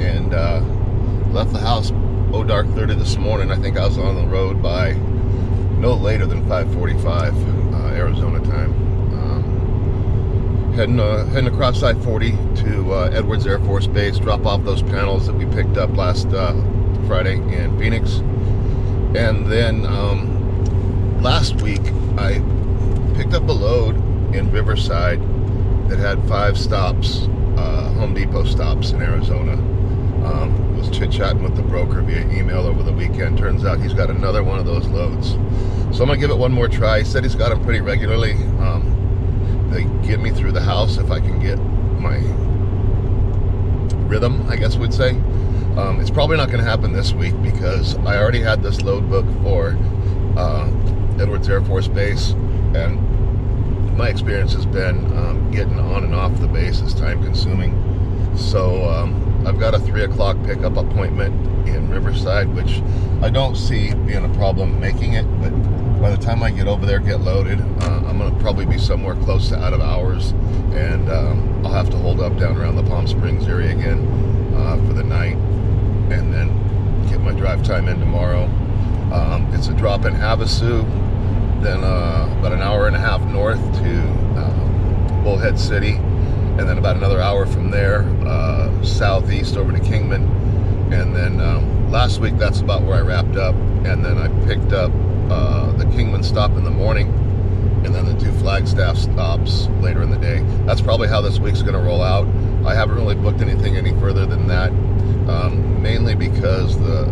and left the house dark 30 this morning. I think I was on the road by no later than 5:45 Arizona time. Heading across I-40 to Edwards Air Force Base, drop off those panels that we picked up last Friday in Phoenix. And then last week I picked up a load in Riverside that had 5 stops, Home Depot stops in Arizona. Was chit-chatting with the broker via email over the weekend. Turns out he's got another one of those loads. So I'm gonna give it one more try. He said he's got them pretty regularly. They get me through the house if I can get my rhythm, I guess we'd say. It's probably not gonna happen this week because I already had this load book for Edwards Air Force Base, and my experience has been getting on and off the base is time consuming. So I've got a 3 o'clock pickup appointment in Riverside, which I don't see being a problem making it, but by the time I get over there, get loaded, I'm gonna probably be somewhere close to out of hours, and I'll have to hold up down around the Palm Springs area again for the night, and then get my drive time in tomorrow. It's a drop in Havasu, then about an hour and a half north to Bullhead City, and then about another hour from there southeast over to Kingman. And then last week that's about where I wrapped up, and then I picked up the Kingman stop in the morning, and then the 2 Flagstaff stops later in the day. That's probably how this week's going to roll out. I haven't really booked anything any further than that, mainly because the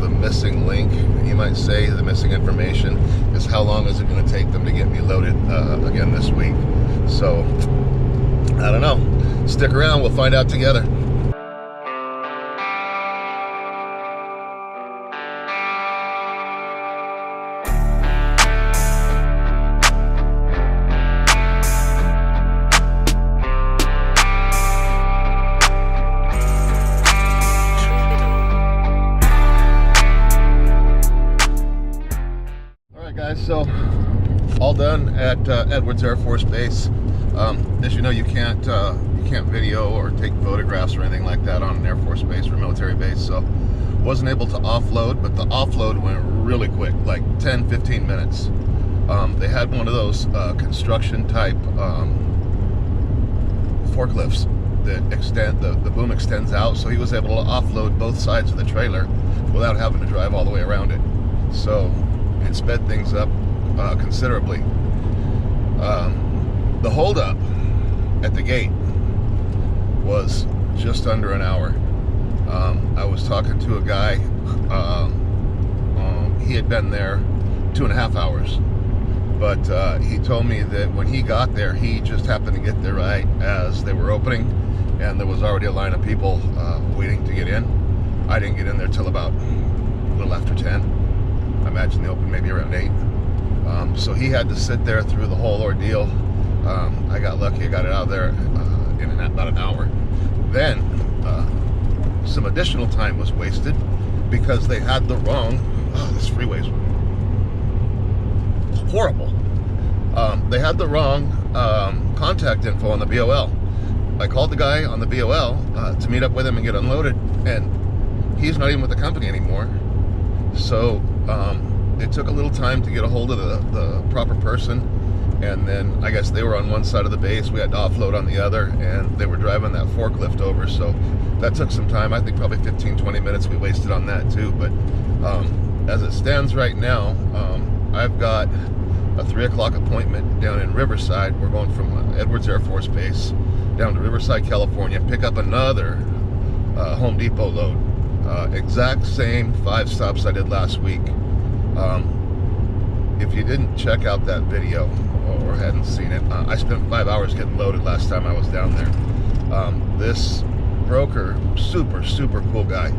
missing link, you might say, the missing information is how long is it going to take them to get me loaded again this week. So I don't know. Stick around, we'll find out together. So all done at Edwards Air Force Base. As you know, you can't video or take photographs or anything like that on an Air Force base or a military base, so wasn't able to offload, but the offload went really quick, like 10-15 minutes. They had one of those construction type forklifts that extend, the boom extends out, so he was able to offload both sides of the trailer without having to drive all the way around it. So it sped things up considerably. The holdup at the gate was just under an hour. I was talking to a guy, he had been there 2.5 hours, but he told me that when he got there, he just happened to get there right as they were opening, and there was already a line of people waiting to get in. I didn't get in there till about a little after 10. I imagine they opened maybe around 8. So he had to sit there through the whole ordeal. I got lucky, I got it out of there in about an hour. Then some additional time was wasted because they had the wrong, this freeway's horrible. They had the wrong contact info on the BOL. I called the guy on the BOL to meet up with him and get unloaded, and he's not even with the company anymore. So it took a little time to get a hold of the proper person, and then I guess they were on one side of the base, we had to offload on the other, and they were driving that forklift over, so that took some time. I think probably 15-20 minutes we wasted on that too. But as it stands right now, I've got a 3 o'clock appointment down in Riverside. We're going from Edwards Air Force Base down to Riverside, California, pick up another Home Depot load. Exact same 5 stops I did last week. If you didn't check out that video or hadn't seen it, I spent 5 hours getting loaded last time I was down there. This broker, super cool guy.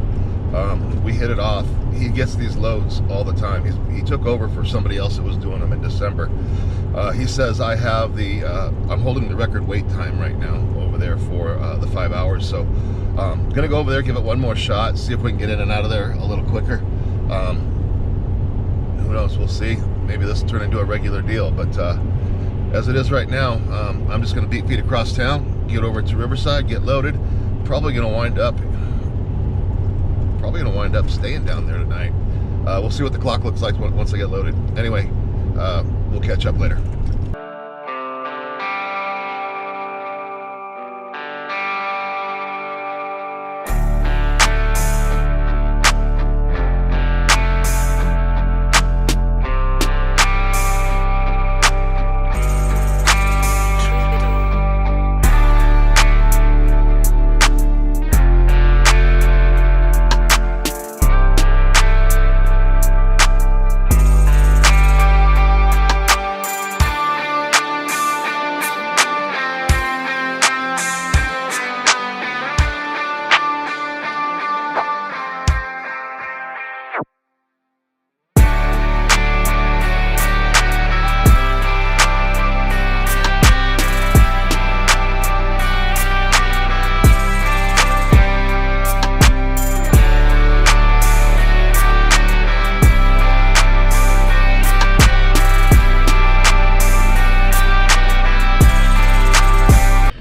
We hit it off. He gets these loads all the time. He took over for somebody else that was doing them in December. He says I have the I'm holding the record wait time right now over there for the 5 hours, so gonna go over there, give it one more shot, see if we can get in and out of there a little quicker. Who knows, we'll see. Maybe this will turn into a regular deal, but as it is right now, I'm just gonna beat feet across town, get over to Riverside, get loaded. Probably gonna wind up probably gonna wind up staying down there tonight. We'll see what the clock looks like once I get loaded. Anyway, we'll catch up later.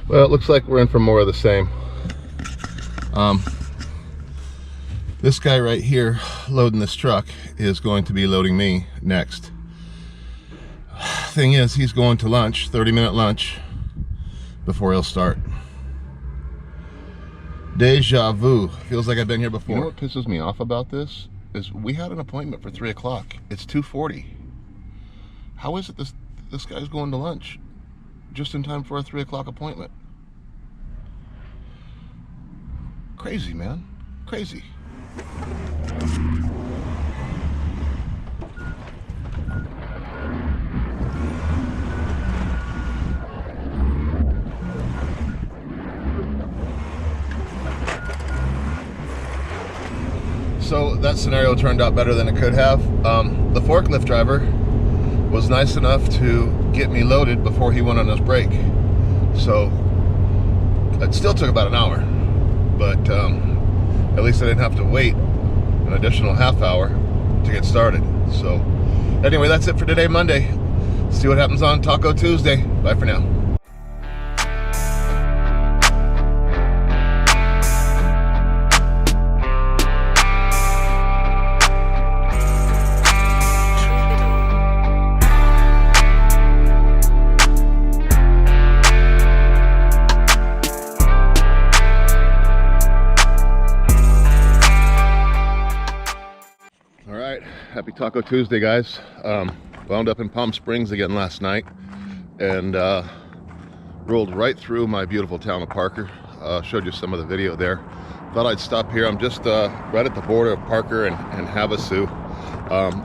Well, it looks like we're in for more of the same. This guy right here loading this truck is going to be loading me next. Thing is, he's going to lunch, 30-minute lunch, before he'll start. Deja vu. Feels like I've been here before. You know what pisses me off about this? Is we had an appointment for 3 o'clock. It's 2:40. How is it this guy's going to lunch just in time for a 3 o'clock appointment? Crazy, man. Crazy. So that scenario turned out better than it could have. The forklift driver was nice enough to get me loaded before he went on his break. So it still took about an hour, but at least I didn't have to wait an additional half hour to get started. So anyway, that's it for today, Monday. See what happens on Taco Tuesday. Bye for now. Happy Taco Tuesday, guys. Wound up in Palm Springs again last night and rolled right through my beautiful town of Parker. Showed you some of the video there. Thought I'd stop here. I'm just right at the border of Parker and Havasu.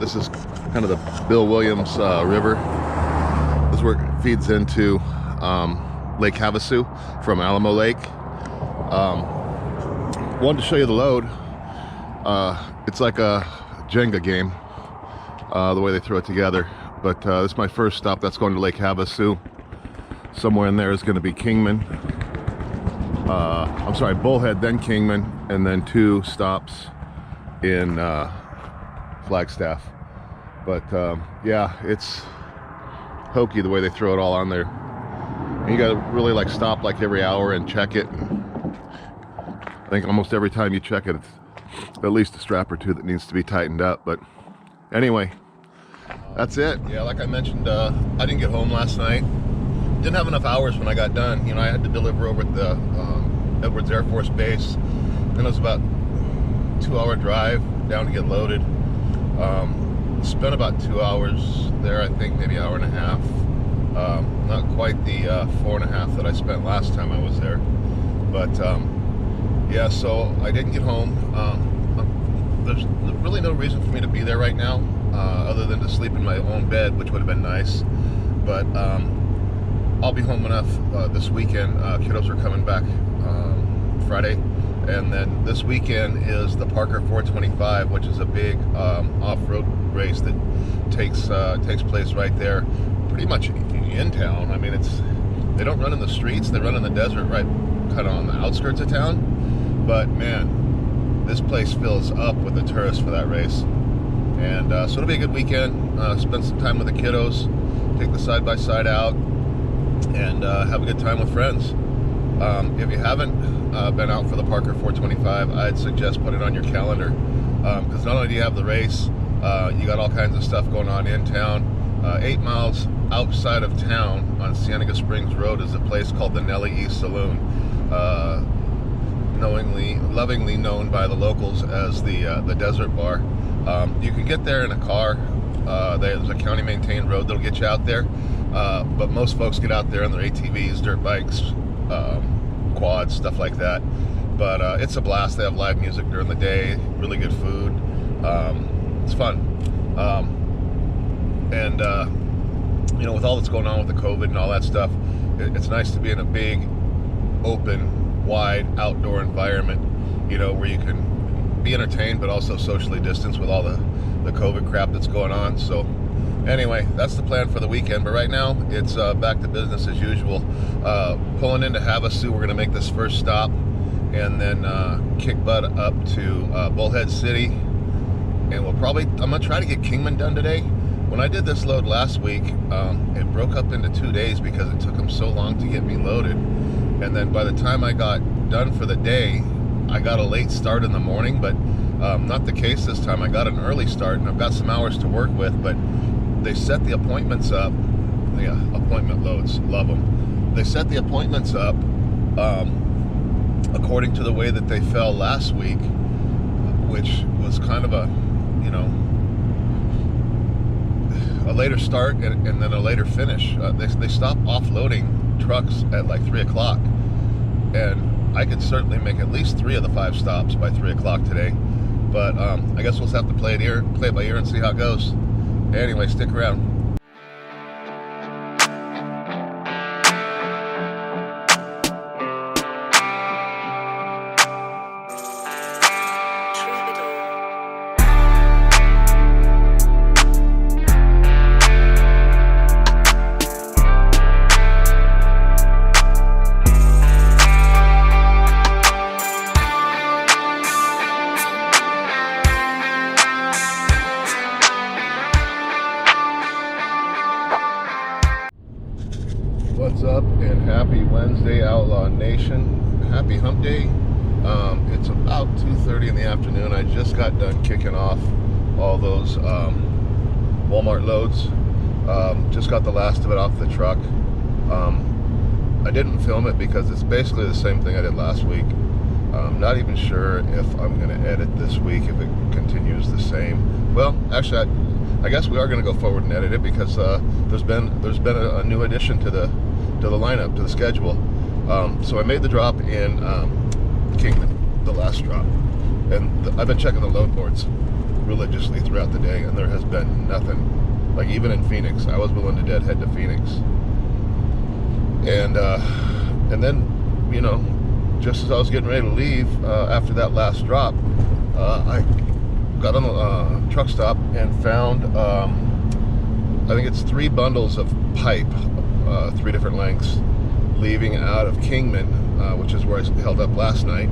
This is kind of the Bill Williams River. This is where it feeds into Lake Havasu from Alamo Lake. Wanted to show you the load. It's like a Jenga game, the way they throw it together. But this is my first stop. That's going to Lake Havasu. Somewhere in there is going to be Kingman. I'm sorry, Bullhead, then Kingman, and then 2 stops in Flagstaff. But yeah, it's hokey the way they throw it all on there. And you got to really like stop like every hour and check it. I think almost every time you check it, it's at least a strap or 2 that needs to be tightened up. But anyway, that's it. Yeah, like I mentioned, I didn't get home last night. Didn't have enough hours when I got done. You know, I had to deliver over at the Edwards Air Force Base, and it was about a 2-hour drive down to get loaded. Spent about 2 hours there, I think, maybe an hour and a half. Not quite the 4.5 that I spent last time I was there. But yeah, so I didn't get home. There's really no reason for me to be there right now, other than to sleep in my own bed, which would have been nice. But I'll be home enough this weekend. Kiddos are coming back Friday, and then this weekend is the Parker 425, which is a big off-road race that takes place right there, pretty much in town. I mean, they don't run in the streets; they run in the desert, right, kind of on the outskirts of town. But man, this place fills up with the tourists for that race. And so it'll be a good weekend. Spend some time with the kiddos, take the side-by-side out, and have a good time with friends. If you haven't been out for the Parker 425, I'd suggest put it on your calendar, because not only do you have the race, you got all kinds of stuff going on in town. 8 miles outside of town on Cienega Springs Road is a place called the Nelly East Saloon, lovingly known by the locals as the Desert Bar. You can get there in a car. There's a county maintained road that'll get you out there, but most folks get out there on their ATVs, dirt bikes, quads, stuff like that. But it's a blast. They have live music during the day, really good food. It's fun. You know, with all that's going on with the COVID and all that stuff, it's nice to be in a big, open, wide, outdoor environment, you know, where you can be entertained but also socially distanced with all the COVID crap that's going on. So anyway, that's the plan for the weekend. But right now, it's back to business as usual. Pulling into Havasu, we're going to make this first stop and then kick butt up to Bullhead City. And I'm going to try to get Kingman done today. When I did this load last week, it broke up into 2 days because it took them so long to get me loaded. And then by the time I got done for the day, I got a late start in the morning, but not the case this time. I got an early start, and I've got some hours to work with, but they set the appointments up. Yeah, appointment loads, love them. They set the appointments up according to the way that they fell last week, which was kind of a, you know, a later start and then a later finish. They stopped offloading trucks at like 3 o'clock, and I could certainly make at least 3 of the 5 stops by 3 o'clock today. But I guess we'll just have to play it by ear and see how it goes. Anyway, stick around. What's up, and happy Wednesday, Outlaw Nation. Happy hump day. It's about 2:30 in the afternoon. I just got done kicking off all those Walmart loads. Just got the last of it off the truck. I didn't film it because it's basically the same thing I did last week. I'm not even sure if I'm going to edit this week if it continues the same. Well, actually, I guess we are going to go forward and edit it because there's been a new addition to the lineup, to the schedule. So I made the drop in Kingman, the last drop, and I've been checking the load boards religiously throughout the day, and there has been nothing. Like even in Phoenix, I was willing to deadhead to Phoenix, and then, you know, just as I was getting ready to leave after that last drop, I got on the truck stop and found I think it's 3 bundles of pipe, 3 different lengths, leaving out of Kingman, which is where I held up last night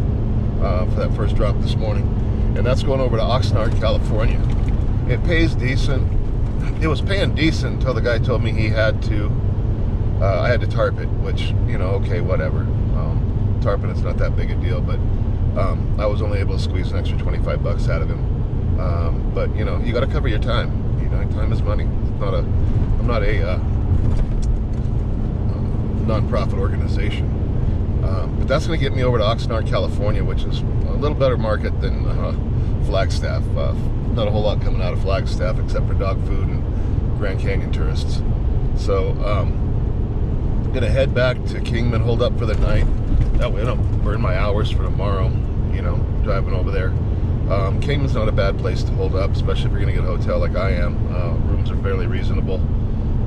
for that first drop this morning, and that's going over to Oxnard, California. It pays decent. It was paying decent until the guy told me he had to I had to tarp it, which, you know, okay, whatever. Tarping, it's not that big a deal, but I was only able to squeeze an extra 25 bucks out of him. But you know, you got to cover your time. You know, time is money. I'm not a non-profit organization, but that's going to get me over to Oxnard, California, which is a little better market than Flagstaff. Not a whole lot coming out of Flagstaff except for dog food and Grand Canyon tourists. So I'm going to head back to Kingman, hold up for the night. That way I don't burn my hours for tomorrow, you know, driving over there. Kingman's not a bad place to hold up, especially if you're going to get a hotel like I am. Rooms are fairly reasonable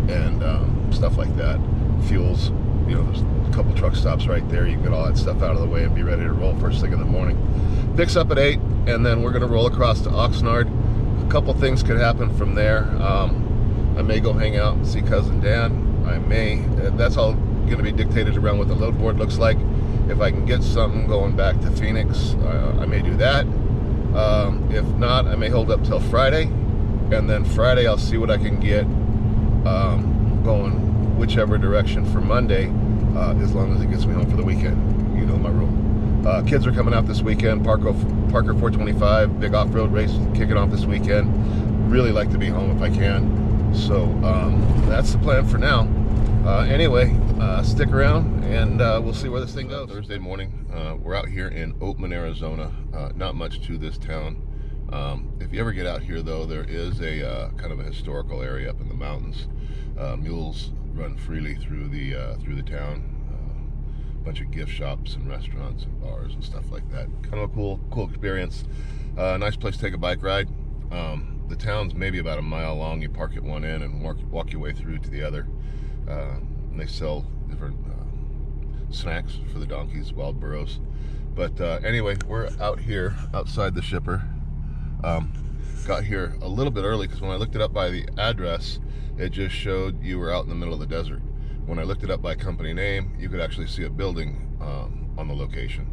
and stuff like that. Fuels, you know, there's a couple truck stops right there. You can get all that stuff out of the way and be ready to roll first thing in the morning. Picks up at 8, and then we're going to roll across to Oxnard. A couple things could happen from there. I may go hang out and see Cousin Dan. I may. That's all going to be dictated around what the load board looks like. If I can get something going back to Phoenix, I may do that. If not, I may hold up till Friday, and then Friday I'll see what I can get going whichever direction for Monday, as long as it gets me home for the weekend. You know my rule. Kids are coming out this weekend. Parker 425, big off-road race kicking off this weekend. Really like to be home if I can. So that's the plan for now. Anyway, stick around and we'll see where this thing goes. Thursday morning, we're out here in Oatman, Arizona. Not much to this town. If you ever get out here, though, there is a kind of a historical area up in the mountains. Mules run freely through the town. Bunch of gift shops and restaurants and bars and stuff like that. Kind of a cool experience. Nice place to take a bike ride. The town's maybe about a mile long. You park at one end and walk your way through to the other. And they sell different snacks for the donkeys, wild burros. But anyway, we're out here outside the shipper. Got here a little bit early because when I looked it up by the address, it just showed you were out in the middle of the desert. When I looked it up by company name, you could actually see a building on the location.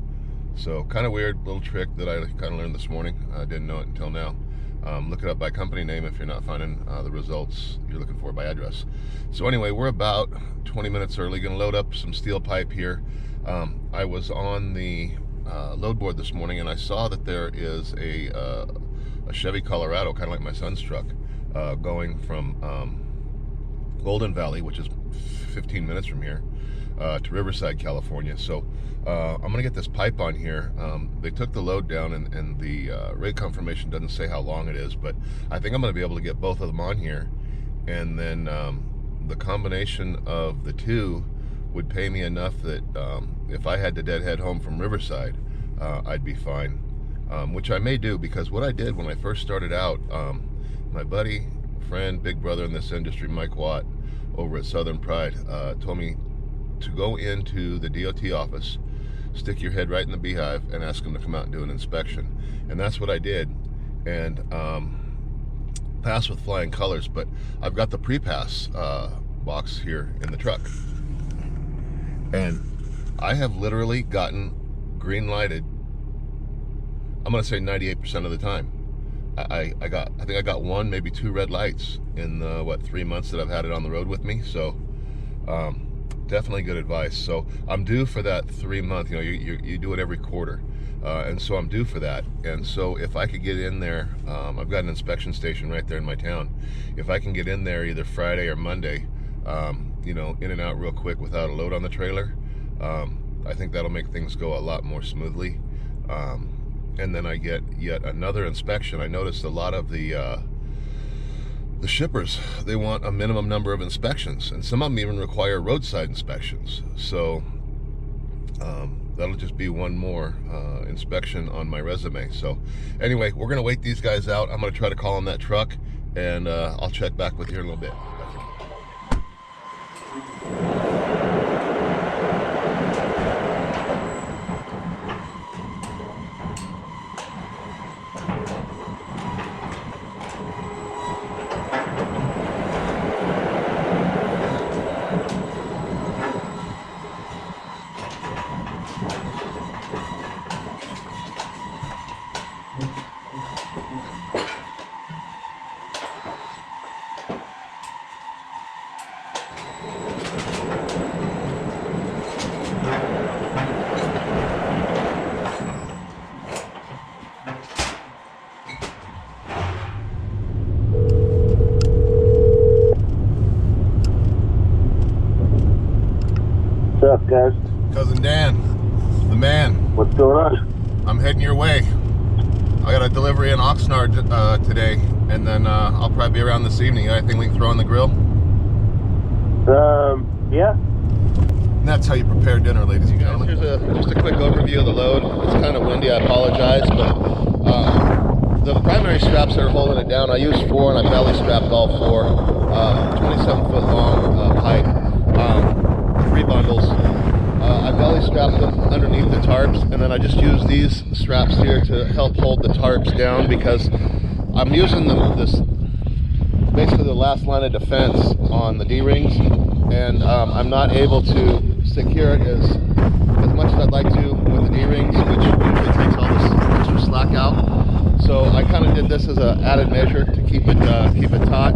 So kind of weird little trick that I kind of learned this morning. I didn't know it until now. Look it up by company name if you're not finding the results you're looking for by address. So anyway, we're about 20 minutes early. Going to load up some steel pipe here. I was on the load board this morning and I saw that there is a Chevy Colorado, kind of like my son's truck, going from Golden Valley, which is 15 minutes from here, to Riverside, California. So I'm gonna get this pipe on here. They took the load down and the rate confirmation doesn't say how long it is, but I think I'm gonna be able to get both of them on here, and then the combination of the two would pay me enough that if I had to deadhead home from Riverside, I'd be fine, which I may do, because what I did when I first started out, my buddy, friend, big brother in this industry, Mike Watt over at Southern Pride, told me to go into the DOT office, stick your head right in the beehive and ask them to come out and do an inspection. And that's what I did, and passed with flying colors. But I've got the pre-pass box here in the truck, and I have literally gotten green lighted, I'm gonna say 98% of the time. I think I got one, maybe two red lights in the, what, 3 months that I've had it on the road with me. So definitely good advice. So I'm due for that 3 month, you know, you do it every quarter, and so I'm due for that. And so if I could get in there, I've got an inspection station right there in my town. If I can get in there either Friday or Monday, you know, in and out real quick without a load on the trailer, I think that'll make things go a lot more smoothly. And then I get yet another inspection. I noticed a lot of the shippers, they want a minimum number of inspections, and some of them even require roadside inspections. So that'll just be one more inspection on my resume. So anyway, we're gonna wait these guys out. I'm gonna try to call on that truck, and I'll check back with you in a little bit. What's up, guys? Cousin Dan, the man. What's going on? I'm heading your way. I got a delivery in Oxnard today, and then I'll probably be around this evening. Anything we can throw on the grill? Yeah. And that's how you prepare dinner, ladies and gentlemen. Here's just a quick overview of the load. It's kind of windy, I apologize, but the primary straps that are holding it down, I used 4 and I belly strapped all 4. 27-foot long pipe. 3 bundles. I belly strapped them underneath the tarps, and then I just used these straps here to help hold the tarps down, because I'm using this basically the last line of defense on the D-rings, and I'm not able to secure it as much as I'd like to with the D-rings, which usually takes all this extra slack out. So I kind of did this as an added measure to keep it taut.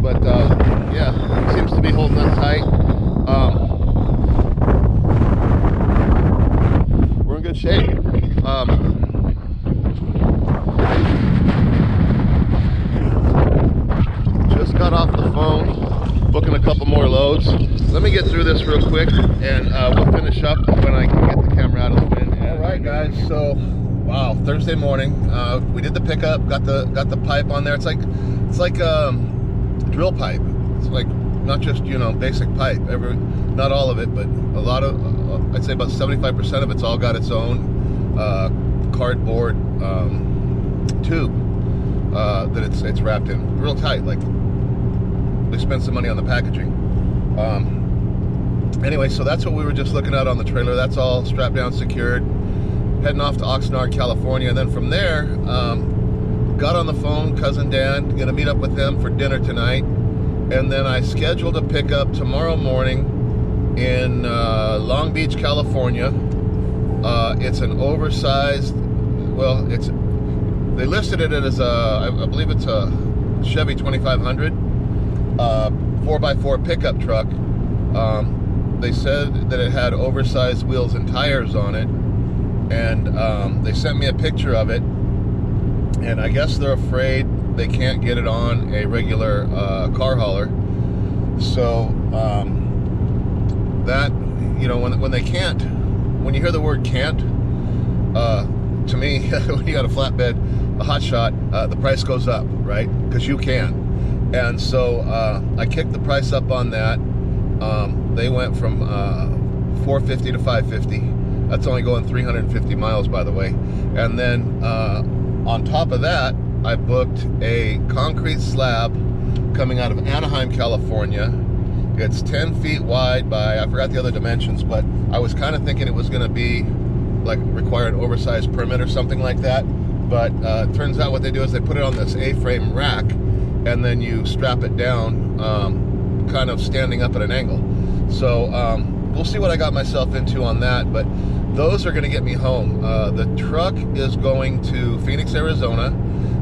But yeah, it seems to be holding up tight. We're in good good shape. Just got off the phone, booking a couple more loads. Let me get through this real quick, and we'll finish up when I can get the camera out of the wind. All right, guys. So, wow, Thursday morning, we did the pickup. Got the pipe on there. It's like drill pipe. It's like not just, you know, basic pipe. Not all of it, but a lot of, I'd say about 75% of it's all got its own cardboard tube that it's wrapped in real tight. Like, they spent some money on the packaging. Anyway, so that's what we were just looking at on the trailer. That's all strapped down, secured. Heading off to Oxnard, California, and then from there, got on the phone, cousin Dan, gonna meet up with them for dinner tonight, and then I scheduled a pickup tomorrow morning in Long Beach, California. It's an oversized, well, they listed it as I believe it's a Chevy 2500 4x4 pickup truck. They said that it had oversized wheels and tires on it, and they sent me a picture of it, and I guess they're afraid they can't get it on a regular car hauler. So that, you know, when they can't, when you hear the word can't, to me, when you got a flatbed, a hot shot, the price goes up, right? Because you can. And so I kicked the price up on that. They went from $450 to $550. That's only going 350 miles, by the way. And then on top of that, I booked a concrete slab coming out of Anaheim, California. It's 10 feet wide by, I forgot the other dimensions, but I was kind of thinking it was going to be like require an oversized permit or something like that. But it turns out what they do is they put it on this A-frame rack, and then you strap it down, kind of standing up at an angle. So we'll see what I got myself into on that, but those are going to get me home. The truck is going to Phoenix, Arizona,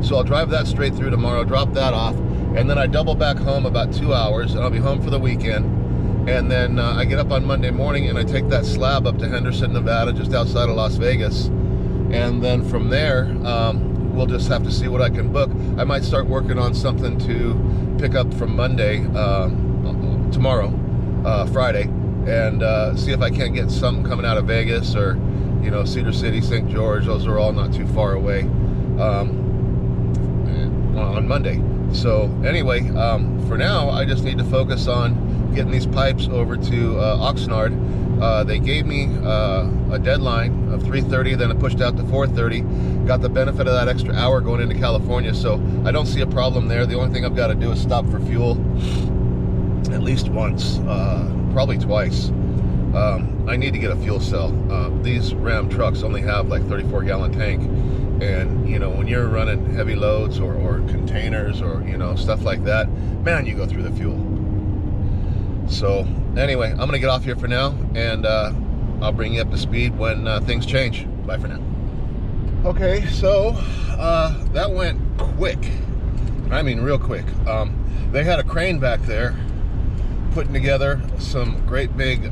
so I'll drive that straight through tomorrow, drop that off, and then I double back home about 2 hours, and I'll be home for the weekend. And then I get up on Monday morning, and I take that slab up to Henderson, Nevada, just outside of Las Vegas. And then from there, we'll just have to see what I can book. I might start working on something to pick up from Monday, tomorrow, Friday, and see if I can't get something coming out of Vegas or, you know, Cedar City, St. George. Those are all not too far away on Monday. So anyway, for now, I just need to focus on getting these pipes over to Oxnard. They gave me a deadline of 3:30, then it pushed out to 4:30. Got the benefit of that extra hour going into California, so I don't see a problem there. The only thing I've got to do is stop for fuel at least once, probably twice. I need to get a fuel cell. These Ram trucks only have like 34-gallon tank, and you know, when you're running heavy loads or containers or, you know, stuff like that, man, you go through the fuel. So anyway, I'm gonna get off here for now, and I'll bring you up to speed when things change. Bye for now. Okay, so that went quick. I mean real quick. They had a crane back there putting together some great big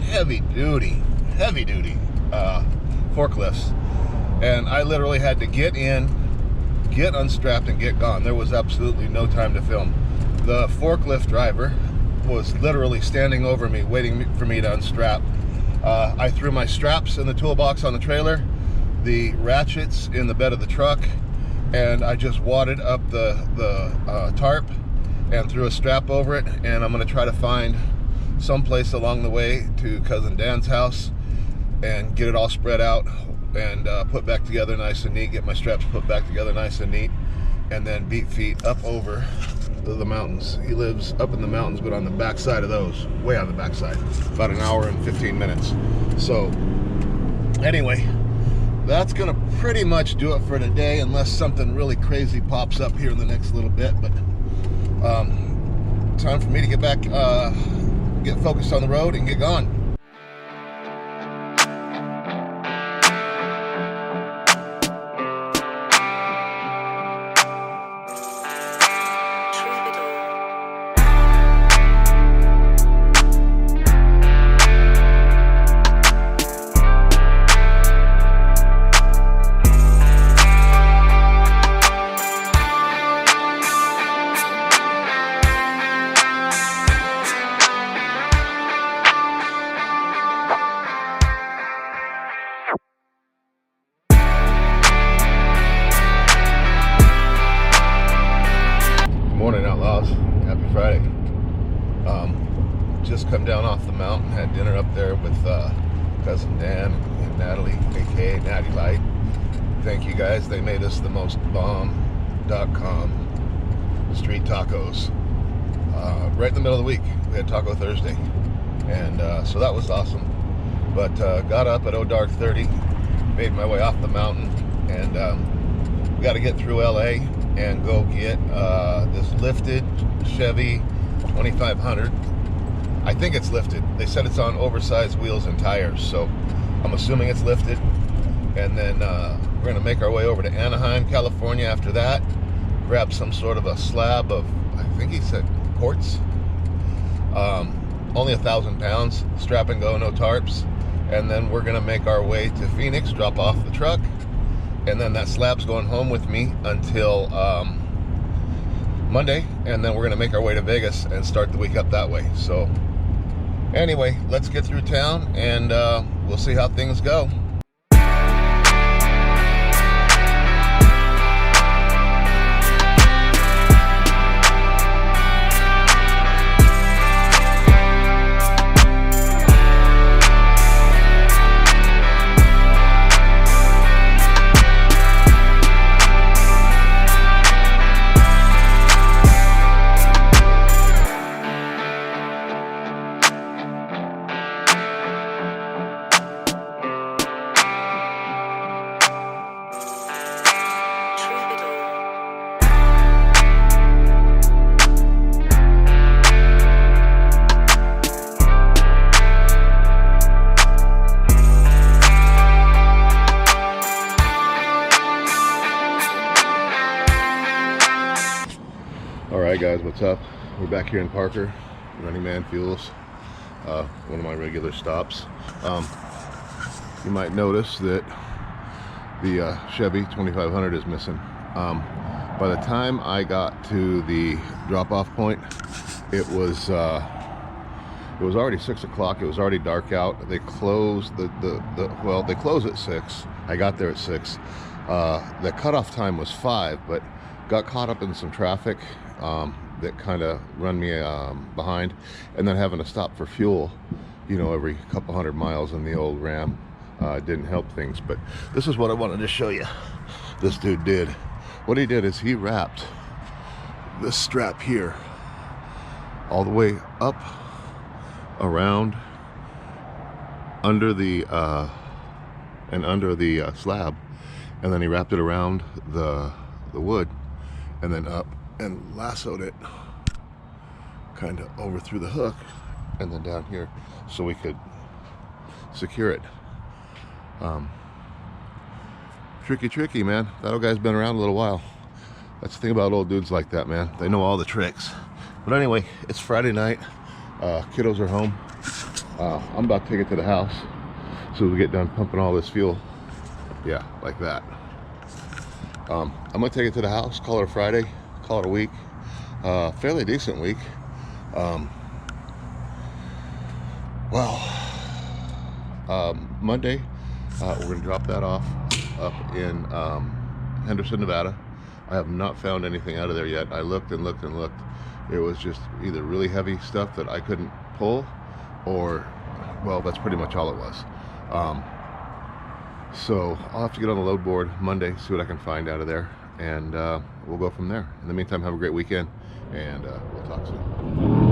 heavy duty forklifts, and I literally had to get in, get unstrapped, and get gone. There was absolutely no time to film. The forklift driver was literally standing over me waiting for me to unstrap. I threw my straps in the toolbox on the trailer, the ratchets in the bed of the truck, and I just wadded up the tarp and threw a strap over it, and I'm going to try to find someplace along the way to cousin Dan's house and get it all spread out and put back together nice and neat, get my straps put back together nice and neat, and then beat feet up over the mountains. He lives up in the mountains, but on the back side of those, way on the back side, about an hour and 15 minutes. So anyway, that's gonna pretty much do it for today, unless something really crazy pops up here in the next little bit. But time for me to get back, get focused on the road and get gone. gals, happy Friday. Just come down off the mountain, had dinner up there with cousin Dan and Natalie, aka Natty Light. Thank you guys, they made us the most bomb.com street tacos right in the middle of the week. We had Taco Thursday, and so that was awesome. But got up at dark 30, made my way off the mountain, and got to get through LA and go get this lifted Chevy 2500. I think it's lifted. They said it's on oversized wheels and tires, so I'm assuming it's lifted. And then we're going to make our way over to Anaheim, California after that. Grab some sort of a slab of, I think he said quartz. Only 1,000 pounds, strap and go, no tarps. And then we're going to make our way to Phoenix, drop off the truck. And then that slab's going home with me until Monday. And then we're going to make our way to Vegas and start the week up that way. So anyway, let's get through town and we'll see how things go. Alright guys, what's up? We're back here in Parker, Running Man Fuels, one of my regular stops. You might notice that the Chevy 2500 is missing. By the time I got to the drop-off point, it was already 6 o'clock. It was already dark out. They closed well, they close at 6. I got there at 6. The cutoff time was 5, but got caught up in some traffic that kind of run me behind, and then having to stop for fuel, you know, every couple hundred miles in the old Ram didn't help things. But this is what I wanted to show you. This dude did. What he did is he wrapped this strap here all the way up around under the slab, and then he wrapped it around the wood, and then up and lassoed it kind of over through the hook and then down here so we could secure it. Tricky, man. That old guy's been around a little while. That's the thing about old dudes like that, man. They know all the tricks. But anyway, it's Friday night. Kiddos are home. I'm about to take it to the house so we get done pumping all this fuel. Yeah, like that. I'm gonna take it to the house, call it a Friday, call it a week. Fairly decent week. Monday, we're gonna drop that off up in Henderson, Nevada. I have not found anything out of there yet. I looked and looked and looked. It was just either really heavy stuff that I couldn't pull, or, well, that's pretty much all it was. So I'll have to get on the load board Monday, see what I can find out of there, and we'll go from there. In the meantime, have a great weekend, and we'll talk soon.